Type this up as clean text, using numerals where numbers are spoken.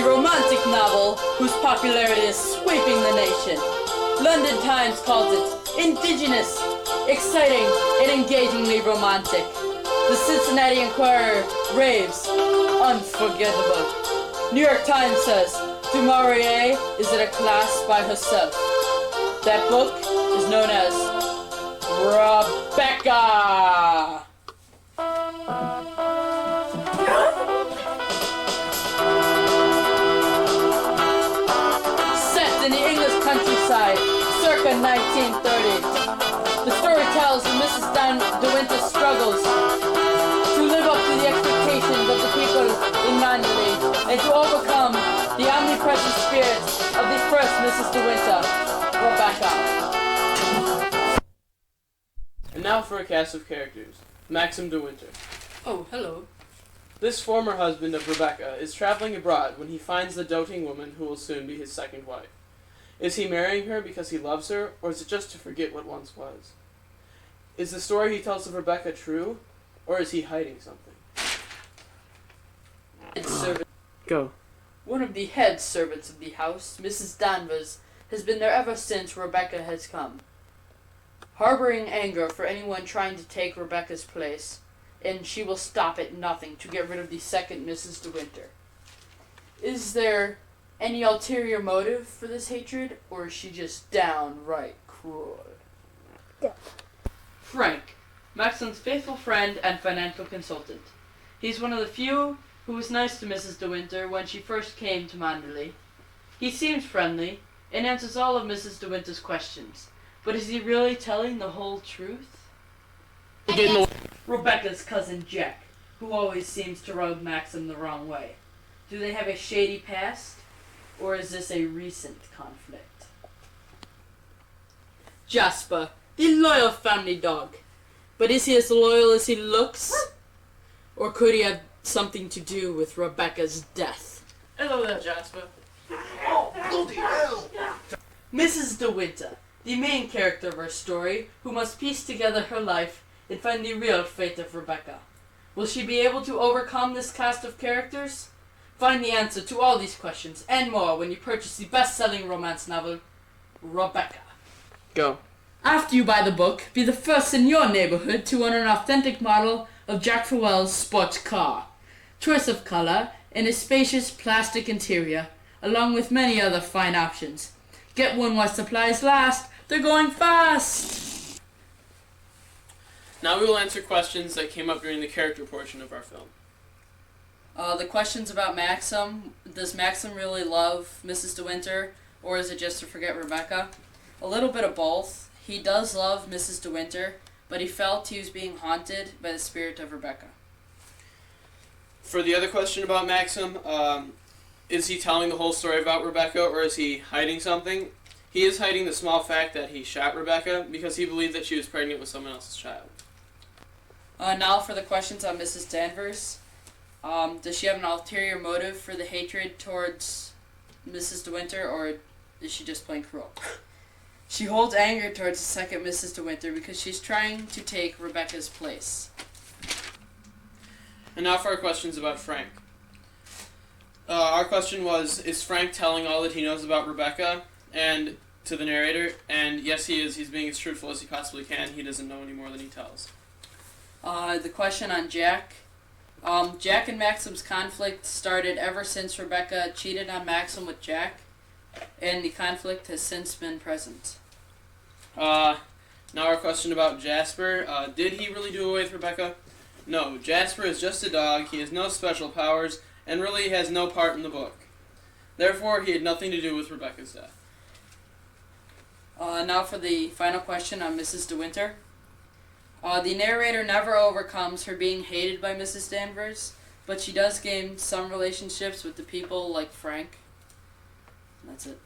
the romantic novel whose popularity is sweeping the nation. London Times calls it indigenous, exciting, and engagingly romantic. The Cincinnati Enquirer raves, unforgettable. New York Times says, Du Maurier is in a class by herself. That book is known as Rebecca. Set in the English countryside, circa 1930. The story tells of Mrs. De Winter's struggles to live up to the expectations of the people in Manderley and to overcome the omnipresent spirit of the first Mrs. De Winter, Rebecca. And now for a cast of characters. Maxim De Winter. Oh, hello. This former husband of Rebecca is traveling abroad when he finds the doting woman who will soon be his second wife. Is he marrying her because he loves her, or is it just to forget what once was? Is the story he tells of Rebecca true, or is he hiding something? Go. One of the head servants of the house, Mrs. Danvers, has been there ever since Rebecca has come, harboring anger for anyone trying to take Rebecca's place, and she will stop at nothing to get rid of the second Mrs. De Winter. Is there any ulterior motive for this hatred, or is she just downright cruel? Frank, Maxim's faithful friend and financial consultant. He's one of the few who was nice to Mrs. De Winter when she first came to Manderley. He seems friendly and answers all of Mrs. De Winter's questions, but is he really telling the whole truth? Rebecca's cousin Jack, who always seems to rub Maxim the wrong way. Do they have a shady past, or is this a recent conflict? Jasper, the loyal family dog. But is he as loyal as he looks? Or could he have something to do with Rebecca's death? Hello there, Jasper. Mrs. De Winter, the main character of our story, who must piece together her life and find the real fate of Rebecca. Will she be able to overcome this cast of characters? Find the answer to all these questions and more when you purchase the best-selling romance novel, Rebecca. Go. After you buy the book, be the first in your neighborhood to own an authentic model of Jack Farwell's sports car. Choice of color and a spacious plastic interior, along with many other fine options. Get one while supplies last. They're going fast! Now we will answer questions that came up during the character portion of our film. The questions about Maxim. Does Maxim really love Mrs. De Winter, or is it just to forget Rebecca? A little bit of both. He does love Mrs. De Winter, but he felt he was being haunted by the spirit of Rebecca. For the other question about Maxim, is he telling the whole story about Rebecca, or is he hiding something? He is hiding the small fact that he shot Rebecca because he believed that she was pregnant with someone else's child. Now for the questions on Mrs. Danvers. Does she have an ulterior motive for the hatred towards Mrs. De Winter, or is she just plain cruel? She holds anger towards the second Mrs. De Winter because she's trying to take Rebecca's place. And now for our questions about Frank. Our question was, is Frank telling all that he knows about Rebecca and to the narrator? And yes, he is. He's being as truthful as he possibly can. He doesn't know any more than he tells. The question on Jack. Jack and Maxim's conflict started ever since Rebecca cheated on Maxim with Jack, and the conflict has since been present. Now our question about Jasper. Did he really do away with Rebecca? No, Jasper is just a dog. He has no special powers and really has no part in the book. Therefore, he had nothing to do with Rebecca's death. Now for the final question on Mrs. De Winter. The narrator never overcomes her being hated by Mrs. Danvers, but she does gain some relationships with the people like Frank. And that's it.